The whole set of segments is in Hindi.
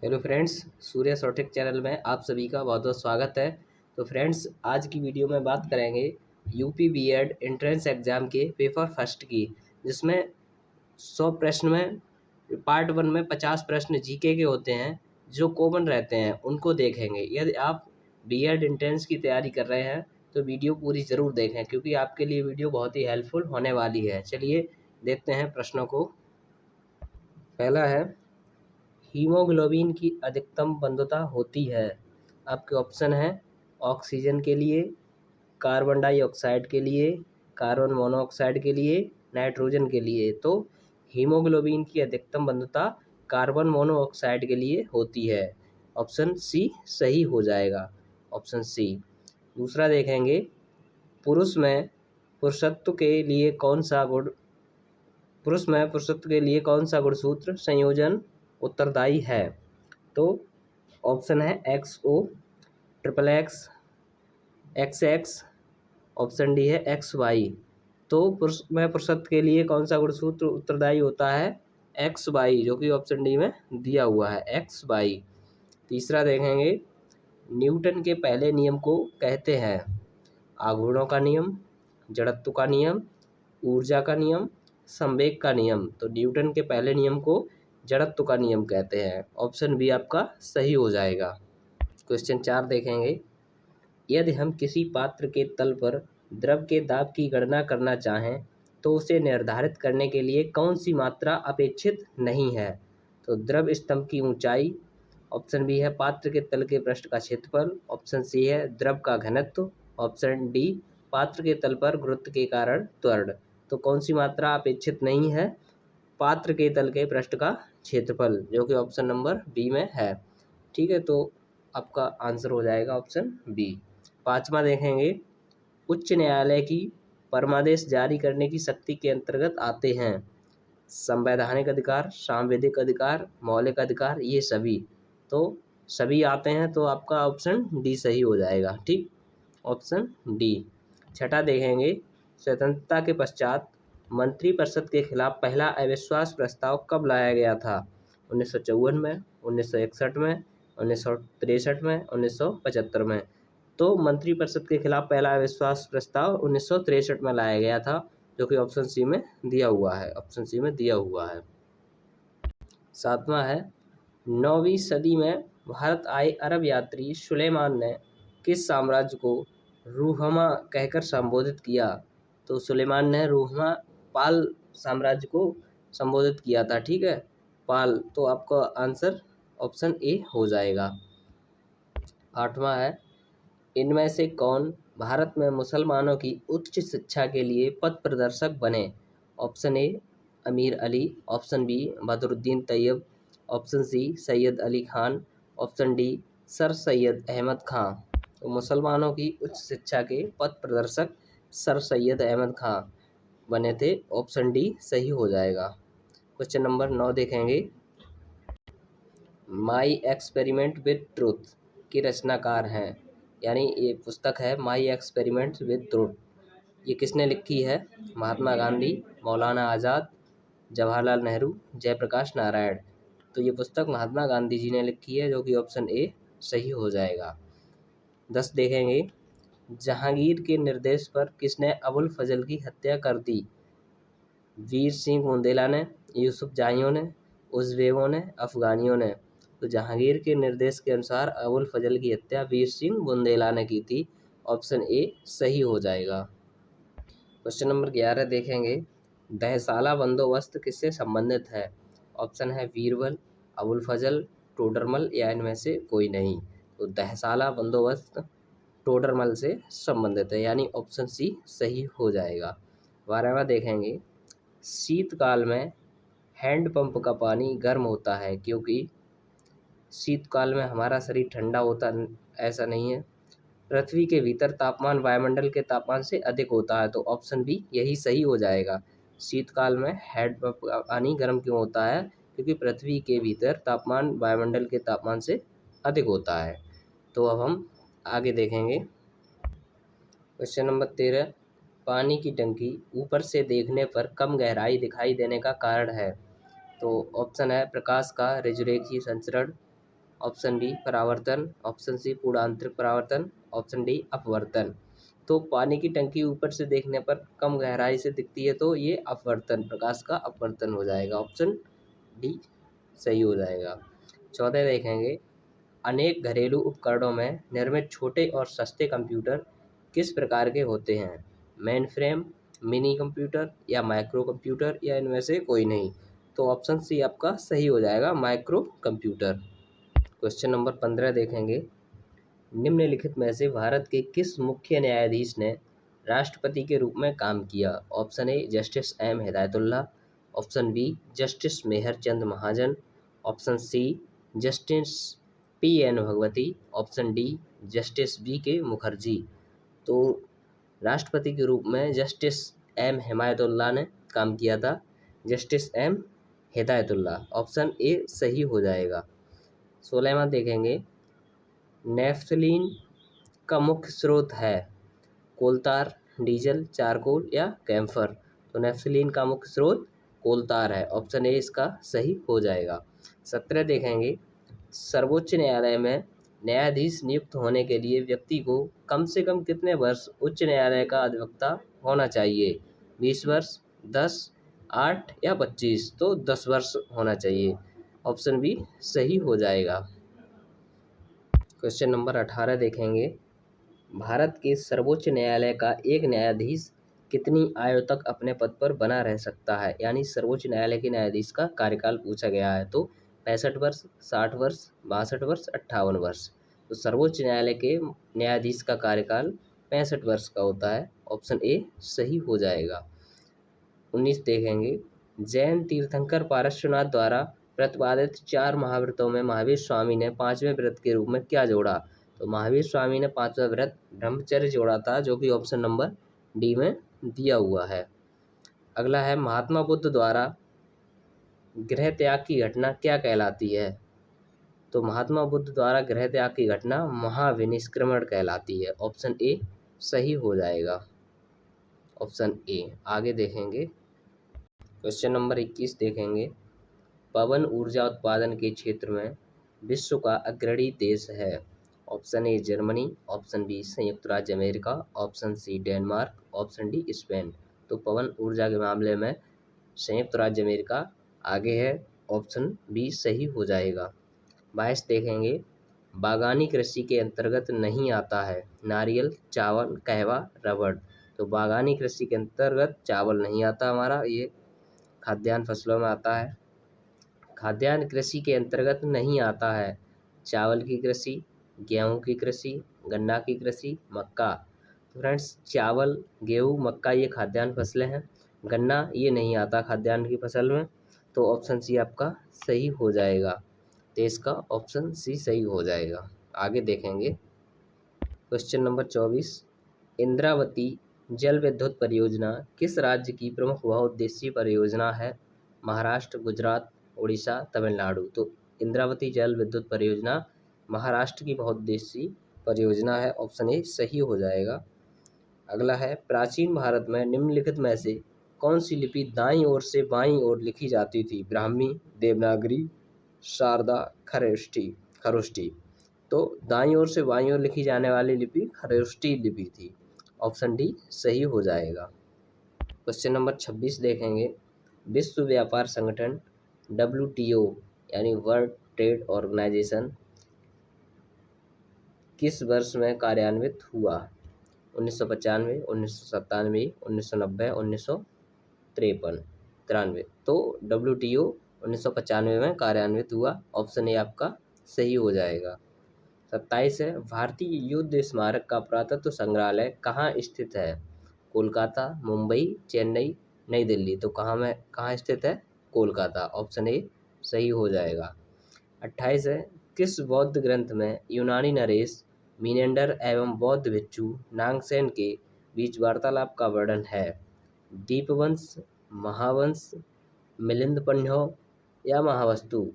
हेलो फ्रेंड्स, सूर्य सॉटेक चैनल में आप सभी का बहुत बहुत स्वागत है। तो फ्रेंड्स, आज की वीडियो में बात करेंगे यूपी बीएड एंट्रेंस एग्ज़ाम के पेपर फर्स्ट की, जिसमें 100 प्रश्न में पार्ट 1 में 50 प्रश्न जीके के होते हैं जो कॉमन रहते हैं, उनको देखेंगे। यदि आप बीएड एंट्रेंस की तैयारी कर रहे हैं तो वीडियो पूरी ज़रूर देखें, क्योंकि आपके लिए वीडियो बहुत ही हेल्पफुल होने वाली है। चलिए देखते हैं प्रश्नों को। पहला है, हीमोग्लोबिन की अधिकतम बंधुता होती है। आपके ऑप्शन हैं ऑक्सीजन के लिए, कार्बन डाइऑक्साइड के लिए, कार्बन मोनोऑक्साइड के लिए, नाइट्रोजन के लिए। तो हीमोग्लोबिन की अधिकतम बंधुता कार्बन मोनोऑक्साइड के लिए होती है। ऑप्शन सी सही हो जाएगा, ऑप्शन सी। दूसरा देखेंगे, पुरुष में पुरुषत्व के लिए कौन सा गुण पुरुष में पुरुषत्व के लिए कौन सा गुणसूत्र संयोजन उत्तरदायी है? तो ऑप्शन है X O, triple X, X X, option D है एक्स वाई। तो पुरुष में पुरुषत्व के लिए कौन सा गुणसूत्र उत्तरदायी होता है? एक्स वाई, जो कि ऑप्शन डी में दिया हुआ है, एक्स वाई। तीसरा देखेंगे, न्यूटन के पहले नियम को कहते हैं आघूर्णों का नियम, जड़त्व का नियम, ऊर्जा का नियम, संवेग का नियम। तो न्यूटन के पहले नियम को जड़त्व का नियम कहते हैं। ऑप्शन बी आपका सही हो जाएगा। क्वेश्चन 4 देखेंगे, यदि हम किसी पात्र के तल पर द्रव के दाब की गणना करना चाहें तो उसे निर्धारित करने के लिए कौन सी मात्रा अपेक्षित नहीं है? तो द्रव स्तंभ की ऊंचाई, ऑप्शन बी है पात्र के तल के पृष्ठ का क्षेत्रफल, ऑप्शन सी है द्रव का घनत्व, ऑप्शन डी पात्र के तल पर गुरुत्व के कारण त्वरण। तो कौन सी मात्रा अपेक्षित नहीं है? पात्र के तल के पृष्ठ का क्षेत्रफल, जो कि ऑप्शन नंबर बी में है। ठीक है, तो आपका आंसर हो जाएगा ऑप्शन बी। पांचवा देखेंगे, उच्च न्यायालय की परमादेश जारी करने की शक्ति के अंतर्गत आते हैं संवैधानिक अधिकार, सांविधिक अधिकार, मौलिक अधिकार, ये सभी। तो सभी आते हैं, तो आपका ऑप्शन डी सही हो जाएगा। ठीक, ऑप्शन डी। छठा देखेंगे, स्वतंत्रता के पश्चात मंत्रिपरिषद के खिलाफ पहला अविश्वास प्रस्ताव कब लाया गया था? 1954 में, 1961 में, 1963 में, 1975 में। तो मंत्रिपरिषद के खिलाफ पहला अविश्वास प्रस्ताव 1963 में लाया गया था, जो कि ऑप्शन सी में दिया हुआ है, ऑप्शन सी में दिया हुआ है। सातवां है, 9वीं सदी में भारत आए अरब यात्री सुलेमान ने किस साम्राज्य को रूहमा कहकर संबोधित किया? तो सुलेमान ने रूहमा पाल साम्राज्य को संबोधित किया था। ठीक है, पाल। तो आपका आंसर ऑप्शन ए हो जाएगा। आठवां है, इनमें से कौन भारत में मुसलमानों की उच्च शिक्षा के लिए पथ प्रदर्शक बने? Option A Amir Ali, option B Badruddin Tayyab, option C Syed Ali Khan, option D sir Syed Ahmed Khan. तो मुसलमानों की उच्च शिक्षा के पथ प्रदर्शक सर सैयद अहमद खां बने थे। ऑप्शन डी सही हो जाएगा। क्वेश्चन नंबर 9 देखेंगे, माई एक्सपेरिमेंट विद ट्रूथ की रचनाकार हैं, यानी ये पुस्तक है माई एक्सपेरिमेंट्स विद ट्रूथ। ये किसने लिखी है? महात्मा गांधी, मौलाना आज़ाद, जवाहरलाल नेहरू, जयप्रकाश नारायण। तो ये पुस्तक महात्मा गांधी जी ने लिखी है, जो कि ऑप्शन ए सही हो जाएगा। 10 देखेंगे, जहांगीर के निर्देश पर किसने अबुल फजल की हत्या कर दी? वीर सिंह बुंदेला ने, यूसुफ जाहियों ने, उज़बेकों ने, अफ़गानियों ने। तो जहांगीर के निर्देश के अनुसार अबुल फजल की हत्या वीर सिंह बुंदेला ने की थी। ऑप्शन ए सही हो जाएगा। क्वेश्चन नंबर 11 देखेंगे, दहसाला बंदोबस्त किससे संबंधित है? ऑप्शन है बीरबल, अबुल फजल, टोडरमल, या इनमें से कोई नहीं। तो दहसाला बंदोबस्त टोडरमल से संबंधित है, यानी ऑप्शन सी सही हो जाएगा। 12वां देखेंगे, शीतकाल में हैंडपंप का पानी गर्म होता है क्योंकि शीतकाल में हमारा शरीर ठंडा होता ऐसा नहीं है। पृथ्वी के भीतर तापमान वायुमंडल के तापमान से अधिक होता है। तो ऑप्शन बी यही सही हो जाएगा। शीतकाल में हैंडपंप का पानी गर्म क्यों होता है? क्योंकि पृथ्वी के भीतर तापमान वायुमंडल के तापमान से अधिक होता है। तो अब हम आगे देखेंगे। क्वेश्चन नंबर 13, पानी की टंकी ऊपर से देखने पर कम गहराई दिखाई देने का कारण है? तो ऑप्शन है प्रकाश का रेजुरेखीय संचरण, ऑप्शन बी परावर्तन, ऑप्शन सी पूर्ण आंतरिक परावर्तन, ऑप्शन डी अपवर्तन। तो पानी की टंकी ऊपर से देखने पर कम गहराई से दिखती है तो ये अपवर्तन, प्रकाश का अपवर्तन हो जाएगा, ऑप्शन डी सही हो जाएगा। 14 देखेंगे, अनेक घरेलू उपकरणों में निर्मित छोटे और सस्ते कंप्यूटर किस प्रकार के होते हैं? मेन फ्रेम, मिनी कंप्यूटर या माइक्रो कंप्यूटर या इनमें से कोई नहीं। तो ऑप्शन सी आपका सही हो जाएगा, माइक्रो कंप्यूटर। क्वेश्चन नंबर 15 देखेंगे, निम्नलिखित में से भारत के किस मुख्य न्यायाधीश ने राष्ट्रपति के रूप में काम किया? Option A justice M Hidayatullah, option B justice Mehr Chand Mahajan, option C justice P N Bhagwati, option D justice B K Mukherjee. तो राष्ट्रपति के रूप में जस्टिस एम हिदायतुल्लाह ने काम किया था, justice M Hidayatullah, option A सही हो जाएगा। 16वां देखेंगे, नेफ्थलीन का मुख्य स्रोत है कोलतार, डीजल, चारकोल या कैम्फर। तो नेफ्थलीन का मुख्य स्रोत कोलतार है, ऑप्शन ए इसका सही हो जाएगा। 17 देखेंगे, सर्वोच्च न्यायालय में न्यायाधीश नियुक्त होने के लिए व्यक्ति को कम से कम कितने वर्ष उच्च न्यायालय का अधिवक्ता होना चाहिए? 20 वर्ष, 10, 8 या 25। तो 10 वर्ष होना चाहिए, ऑप्शन बी सही हो जाएगा। क्वेश्चन नंबर 18 देखेंगे, भारत के सर्वोच्च न्यायालय का एक न्यायाधीश कितनी आयु तक अपने पद पर बना रह सकता है? यानी सर्वोच्च न्यायालय के न्यायाधीश का कार्यकाल पूछा गया है। तो 65 वर्ष, 60 वर्ष, 62 वर्ष, 58 वर्ष। तो सर्वोच्च न्यायालय के न्यायाधीश का कार्यकाल 65 वर्ष का होता है, ऑप्शन ए सही हो जाएगा। 19 देखेंगे, जैन तीर्थंकर पारश्वनाथ द्वारा प्रतिपादित 4 महाव्रतों में महावीर स्वामी ने 5वें व्रत के रूप में क्या जोड़ा? तो महावीर स्वामी ने 5वां व्रत ब्रह्मचर्य जोड़ा था, जो कि ऑप्शन नंबर डी में दिया हुआ है। अगला है, महात्मा बुद्ध द्वारा गृह त्याग की घटना क्या कहलाती है? तो महात्मा बुद्ध द्वारा गृह त्याग की घटना महाविनिष्क्रमण कहलाती है, ऑप्शन ए सही हो जाएगा, ऑप्शन ए। आगे देखेंगे, क्वेश्चन नंबर 21 देखेंगे, पवन ऊर्जा उत्पादन के क्षेत्र में विश्व का अग्रणी देश है? Option A Germany, option B संयुक्त राज्य अमेरिका, option C Denmark, option D Spain. तो पवन ऊर्जा के मामले में संयुक्त राज्य अमेरिका आगे है, ऑप्शन बी सही हो जाएगा। 22 देखेंगे, बागानी कृषि के अंतर्गत नहीं आता है नारियल, चावल, कहवा, रबड़। तो बागानी कृषि के अंतर्गत चावल नहीं आता हमारा, ये खाद्यान्न फसलों में आता है। खाद्यान्न कृषि के अंतर्गत नहीं आता है चावल की कृषि, गेहूं की कृषि, गन्ना की कृषि, मक्का। तो फ्रेंड्स, चावल, गेहूं, मक्का ये खाद्यान्न फसलें हैं, गन्ना ये नहीं आता खाद्यान्न की फसल में। तो ऑप्शन सी आपका सही हो जाएगा, तो इसका ऑप्शन सी सही हो जाएगा। आगे देखेंगे, क्वेश्चन नंबर 24, इंद्रावती जल विद्युत परियोजना किस राज्य की प्रमुख बहुउद्देशीय परियोजना है? महाराष्ट्र, गुजरात, उड़ीसा, तमिलनाडु। तो इंद्रावती जल विद्युत परियोजना महाराष्ट्र की बहुउद्देशीय परियोजना है, ऑप्शन ए सही हो जाएगा। अगला है, प्राचीन भारत में निम्नलिखित में से कौन सी लिपि दाईं ओर से बाईं ओर लिखी जाती थी? ब्राह्मी, देवनागरी, शारदा, खरोष्ठी। तो दाईं ओर से बाईं ओर लिखी जाने वाली लिपि खरोष्ठी लिपि थी, ऑप्शन डी सही हो जाएगा। क्वेश्चन नंबर 26 देखेंगे, विश्व व्यापार संगठन WTO यानी वर्ल्ड ट्रेड ऑर्गेनाइजेशन किस वर्ष में कार्यान्वित हुआ? 1995, 1997, 1990, 1993। तो WTO 1995 में कार्यान्वित हुआ, ऑप्शन ए आपका सही हो जाएगा। 27 है, भारतीय युद्ध स्मारक का पुरातत्व संग्रहालय कहाँ स्थित है? कोलकाता, मुंबई, चेन्नई, नई दिल्ली। तो कहाँ स्थित है? कोलकाता, ऑप्शन ए सही हो जाएगा। 28 है, किस बौद्ध ग्रंथ में यूनानी नरेश मीनेंडर एवं बौद्ध भिक्षु नागसेन के बीच वार्तालाप का वर्णन है? दीपवंश, महावंश, मिलिंद पंड्यों या महावस्तु।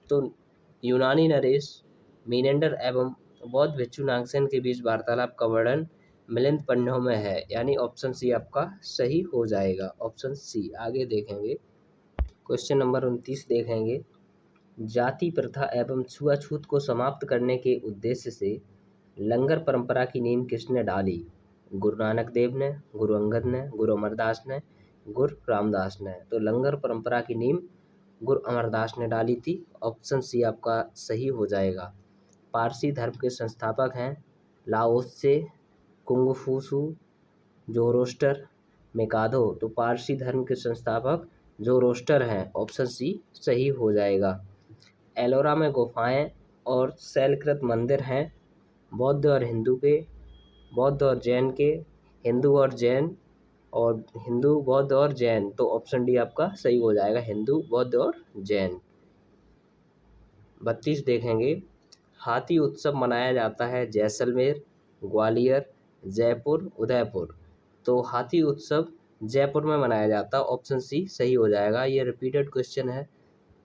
तो यूनानी नरेश मीनेंडर एवं बौद्ध भिक्षु नागसेन के बीच वार्तालाप का वर्णन मिलिंद पंड्यों में है, यानी ऑप्शन सी आपका सही हो जाएगा, ऑप्शन सी। आगे देखेंगे, क्वेश्चन नंबर 29 देखेंगे, जाति प्रथा एवं छुआछूत को समाप्त करने के उद्देश्य से लंगर परंपरा की नींव किसने डाली? गुरु नानक देव ने, गुरु अंगद ने, गुरु अमरदास ने, गुरु रामदास ने। तो लंगर परंपरा की नींव गुरु अमरदास ने डाली थी। ऑप्शन सी आपका सही हो जाएगा। पारसी धर्म के संस्थापक हैं लाओत्से, कुंगफूसु, जोरोस्टर, मेकाडो। तो पारसी धर्म के संस्थापक जोरोस्टर हैं। ऑप्शन सी सही हो जाएगा। एलोरा में गुफाएं और शैलकृत मंदिर हैं बौद्ध और हिंदू के, बौद्ध और जैन के, हिंदू और जैन, और हिंदू बौद्ध और जैन। तो ऑप्शन डी आपका सही हो जाएगा, हिंदू बौद्ध और जैन। 32 देखेंगे, हाथी उत्सव मनाया जाता है जैसलमेर, ग्वालियर, जयपुर, उदयपुर। तो हाथी उत्सव जयपुर में मनाया जाता है। ऑप्शन सी सही हो जाएगा। ये रिपीटेड क्वेश्चन है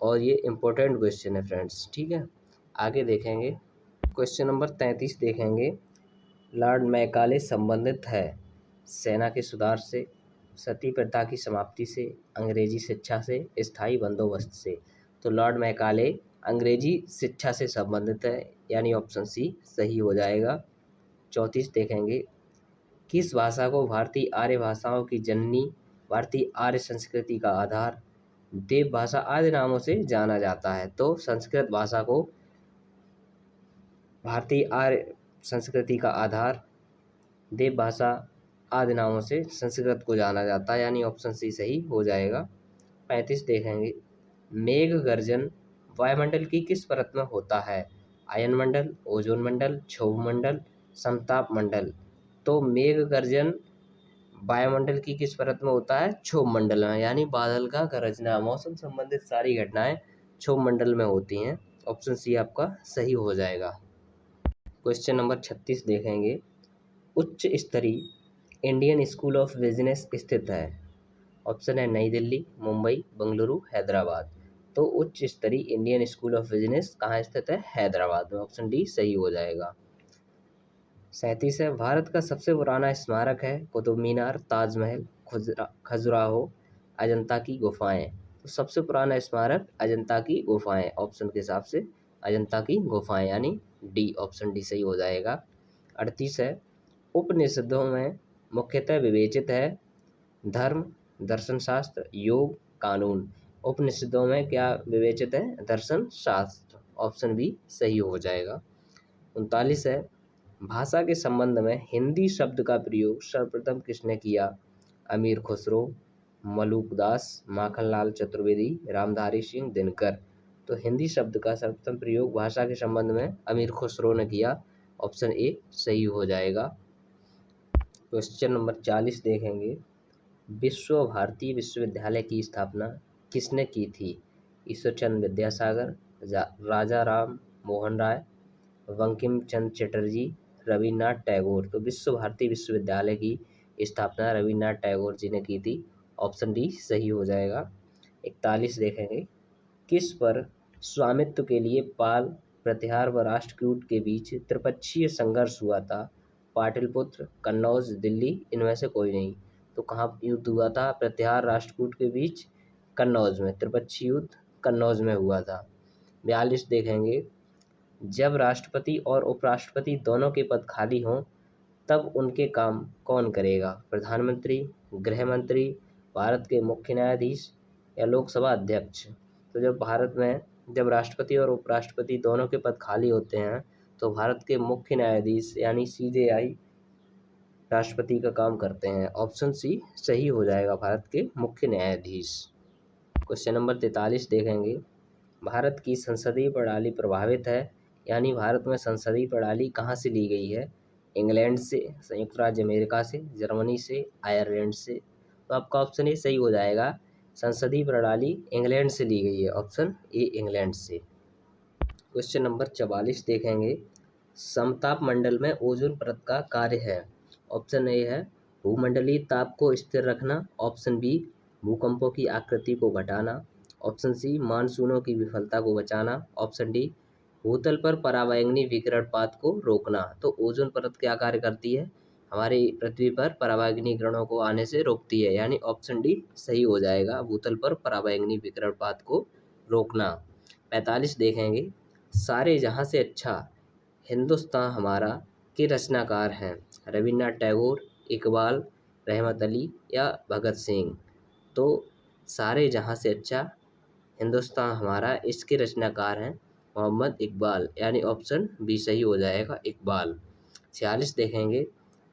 और ये इम्पोर्टेंट क्वेश्चन है फ्रेंड्स, ठीक है। आगे देखेंगे, क्वेश्चन नंबर 33 देखेंगे। लॉर्ड मैकाले संबंधित है सेना के सुधार से, सती प्रथा की समाप्ति से, अंग्रेजी शिक्षा से, स्थायी बंदोबस्त से। तो लॉर्ड मैकाले अंग्रेजी शिक्षा से संबंधित है, यानी ऑप्शन सी सही हो जाएगा। 34 देखेंगे, किस भाषा को भारतीय आर्य भाषाओं की जननी, भारतीय आर्य संस्कृति का आधार, देव भाषा आदि नामों से जाना जाता है? तो संस्कृत भाषा को भारतीय आर्य संस्कृति का आधार, देव भाषा आदि नामों से संस्कृत को जाना जाता है, यानी ऑप्शन सी सही हो जाएगा। 35 देखेंगे, मेघ गर्जन वायुमंडल की किस परत में होता है? आयन मंडल, ओजोन मंडल, क्षोभ मंडल, समताप मंडल। तो मेघ गर्जन वायुमंडल की किस परत में होता है? क्षोभ मंडल में, यानी बादल का गरजना, मौसम संबंधित सारी घटनाएं क्षोभ मंडल में होती हैं। ऑप्शन सी आपका सही हो जाएगा। क्वेश्चन नंबर 36 देखेंगे, उच्च स्तरीय इंडियन स्कूल ऑफ बिजनेस स्थित है? ऑप्शन है नई दिल्ली, मुंबई, बेंगलुरु, हैदराबाद। तो उच्च स्तरीय इंडियन स्कूल ऑफ बिजनेस कहाँ स्थित है? हैदराबाद में। ऑप्शन डी सही हो जाएगा। 37 है, भारत का सबसे पुराना स्मारक है कुतुब मीनार, ताजमहल, खजुराहो, अजंता की गुफाएं। तो सबसे पुराना स्मारक अजंता की गुफाएं। ऑप्शन के हिसाब से अजंता की गुफाएं, यानी डी, ऑप्शन डी सही हो जाएगा। 38 है, उपनिषदों में मुख्यतः विवेचित है धर्म, दर्शन शास्त्र, योग, कानून। उपनिषदों में क्या विवेचित है? दर्शन शास्त्र। ऑप्शन बी सही हो जाएगा। 39 है, भाषा के संबंध में हिंदी शब्द का प्रयोग सर्वप्रथम किसने किया? अमीर खुसरो, मलूकदास, माखनलाल चतुर्वेदी, रामधारी सिंह दिनकर। तो हिंदी शब्द का सर्वप्रथम प्रयोग भाषा के संबंध में अमीर खुसरो ने किया। ऑप्शन ए सही हो जाएगा। क्वेश्चन नंबर 40 देखेंगे, विश्व भारती विश्वविद्यालय की स्थापना किसने की थी? ईश्वरचंद्र विद्यासागर, राजा राम मोहन राय, बंकिम चंद्र चटर्जी, रविन्द्रनाथ टैगोर। तो विश्व भारती विश्वविद्यालय की स्थापना रविन्द्रनाथ टैगोर जी ने की थी। ऑप्शन डी सही हो जाएगा। 41 देखेंगे, किस पर स्वामित्व के लिए पाल, प्रतिहार व राष्ट्रकूट के बीच त्रिपक्षीय संघर्ष हुआ था? पाटलिपुत्र, कन्नौज, दिल्ली, इनमें से कोई नहीं। तो कहाँ युद्ध हुआ था? प्रतिहार राष्ट्रकूट के बीच कन्नौज में, त्रिपक्षीय युद्ध कन्नौज में हुआ था। 42 देखेंगे, जब राष्ट्रपति और उपराष्ट्रपति दोनों के पद खाली हों तब उनके काम कौन करेगा? प्रधानमंत्री, गृह मंत्री, भारत के मुख्य न्यायाधीश या लोकसभा अध्यक्ष। तो जब राष्ट्रपति और उपराष्ट्रपति दोनों के पद खाली होते हैं तो भारत के मुख्य न्यायाधीश यानी CJI राष्ट्रपति का काम करते हैं। ऑप्शन सी सही हो जाएगा, भारत के मुख्य न्यायाधीश। क्वेश्चन नंबर 43 देखेंगे, भारत की संसदीय प्रणाली प्रभावित है, यानी भारत में संसदीय प्रणाली कहाँ से ली गई है? इंग्लैंड से, संयुक्त राज्य अमेरिका से, जर्मनी से, आयरलैंड से। तो आपका ऑप्शन ए सही हो जाएगा, संसदीय प्रणाली इंग्लैंड से ली गई है। ऑप्शन ए इंग्लैंड से। क्वेश्चन नंबर 44 देखेंगे, समताप मंडल में ओजोन परत का कार्य है? ऑप्शन ए है भूमंडलीय ताप को स्थिर रखना, ऑप्शन बी भूकंपों की आकृति को घटाना, ऑप्शन सी मानसूनों की विफलता को बचाना, ऑप्शन डी भूतल पर पराबैंगनी विकिरणपात को रोकना। तो ओजोन परत क्या कार्य करती है? हमारी पृथ्वी पर पराबैंगनी किरणों को आने से रोकती है, यानी ऑप्शन डी सही हो जाएगा, भूतल पर पराबैंगनी विकिरणपात को रोकना। 45 देखेंगे, सारे जहाँ से अच्छा हिंदुस्तान हमारा के रचनाकार हैं। रविन्द्रनाथ टैगोर, इकबाल, रहमत अली या भगत सिंह। तो सारे जहाँ से अच्छा हिंदुस्तान हमारा इसके रचनाकार हैं मोहम्मद इकबाल, यानी ऑप्शन बी सही हो जाएगा, इकबाल। 46 देखेंगे,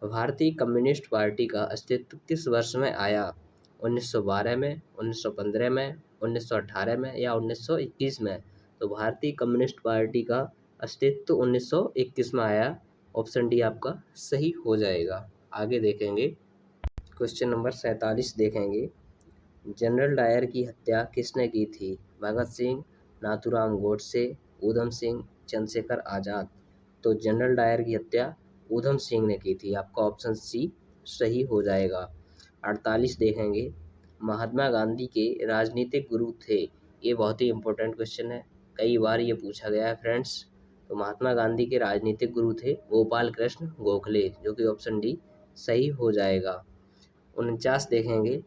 भारतीय कम्युनिस्ट पार्टी का अस्तित्व किस वर्ष में आया? 1912 में, 1915 में, 1918 में या 1921 में? तो भारतीय कम्युनिस्ट पार्टी का अस्तित्व 1921 में आया। ऑप्शन डी आपका सही हो जाएगा। आगे देखेंगे, क्वेश्चन नंबर 47 देखेंगे, जनरल डायर की हत्या किसने की थी? भगत सिंह, नाथूराम गोडसे, ऊधम सिंह, चंद्रशेखर आज़ाद। तो जनरल डायर की हत्या ऊधम सिंह ने की थी। आपका ऑप्शन सी सही हो जाएगा। 48 देखेंगे, महात्मा गांधी के राजनीतिक गुरु थे। ये बहुत ही इम्पोर्टेंट क्वेश्चन है, कई बार ये पूछा गया है फ्रेंड्स। तो महात्मा गांधी के राजनीतिक गुरु थे गोपाल कृष्ण गोखले, जो कि ऑप्शन डी सही हो जाएगा। 49 देखेंगे,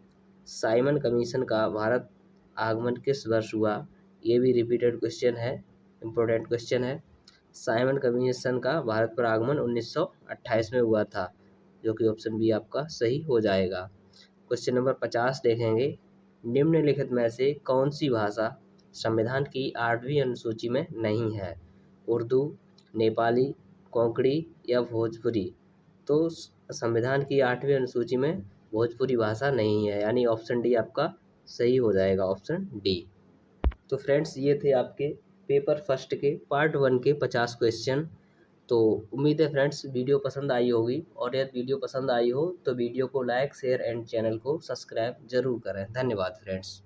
साइमन कमीशन का भारत आगमन किस वर्ष हुआ? ये भी रिपीटेड क्वेश्चन है, इम्पोर्टेंट क्वेश्चन है। साइमन कमीशन का भारत पर आगमन 1928 में हुआ था, जो कि ऑप्शन बी आपका सही हो जाएगा। क्वेश्चन नंबर 50 देखेंगे, निम्नलिखित में से कौन सी भाषा संविधान की 8वीं अनुसूची में नहीं है? उर्दू, नेपाली, कोंकणी या भोजपुरी। तो संविधान की 8वीं अनुसूची में भोजपुरी भाषा नहीं है, यानी ऑप्शन डी आपका सही हो जाएगा, ऑप्शन डी। तो फ्रेंड्स, ये थे आपके पेपर फर्स्ट के पार्ट 1 के 50 क्वेश्चन। तो उम्मीद है फ्रेंड्स वीडियो पसंद आई होगी, और यदि वीडियो पसंद आई हो तो वीडियो को लाइक, शेयर एंड चैनल को सब्सक्राइब जरूर करें। धन्यवाद फ्रेंड्स।